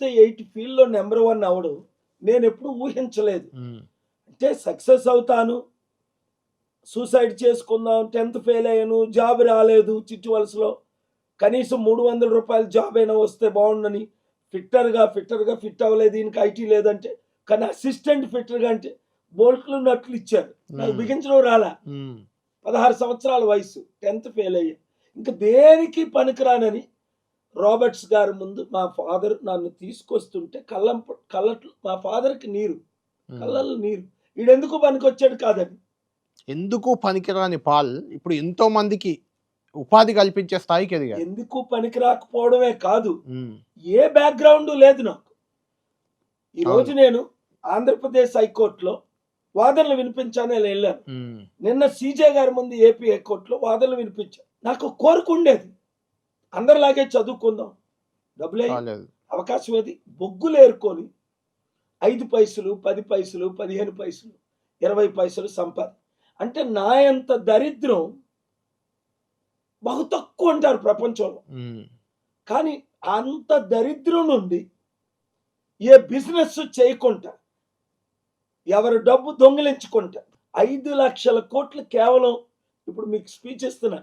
చూస్తే 8 ఫీల్డ్‌లో నంబర్ 1 అవ్వడం నేనెప్పుడు ఊహించలేదు. హ్మ్. అంటే సక్సెస్ అవుతాను, సూసైడ్ చేసుకుందాం, 10థ్ ఫెయిల్ అయ్యాను, జాబ్ రాలేదు చిట్టు వలసలో. కనీసం రూ. 300 జాబ్ అయినా వస్తే బావుండని ఫిట్టర్‌గా ఫిట్ అవ్వలేదు. ఈయనకి ఐటీ లేదంటే, కానీ అసిస్టెంట్ ఫిట్టర్‌గా అంటే బోల్ట్లు, నట్లు ఇచ్చారు. నాకు హ్మ్. బిగించడం రాలా. హ్మ్. 16 సంవత్సరాల వయసు. 10థ్ ఫెయిల్ అయ్యా. ఇంక దేనికి పనికిరానని రాబర్ట్స్ గారి ముందు మా ఫాదర్ నన్ను తీసుకొస్తుంటే కళ్ళట్లో మా ఫాదర్‌కి నీరు. హ్మ్. కళ్ళల్లో నీరు. ఈడెందుకు పనికొచ్చాడు కాదని. ఎందుకు పనికిరాని పాల్ ఇప్పుడు ఎంతో మందికి ఉపాధి కల్పించే స్థాయికి ఎదిగాడు. ఎందుకు పనికి రాకపోవడమే కాదు, హ్మ్. ఏ బ్యాక్‌గ్రౌండు లేదు నాకు. ఈరోజు అవును. నేను ఆంధ్రప్రదేశ్ హైకోర్ట్‌లో వాదనలు వినిపించాలని ఎళ్ళాను. హ్మ్. నిన్న సీజే గారి ముందు ఏపీ హైకోర్ట్‌లో వాదనలు వినిపించా. నాకు కోరికుండేది. అందరిలాగే చదువుకుందాం. డబ్బులెయి, కాలేదు. అవకాశం ఏది? బొగ్గులేరుకొని 5 పైసలు, 10 పైసలు, 15 పైసలు, 20 పైసలు సంపాదన. అంటే నా యంత దరిద్రం బహు తక్కువ ఉంటారు ప్రపంచంలో. హ్మ్. కానీ అంత దరిద్రం నుండి ఏ బిజినెస్ చేయకుండా, ఎవరి డబ్బు దొంగిలించకుండా 5,00,000 కోట్లు కేవలం ఇప్పుడు మీకు స్పీచ్ ఇస్తున్నా.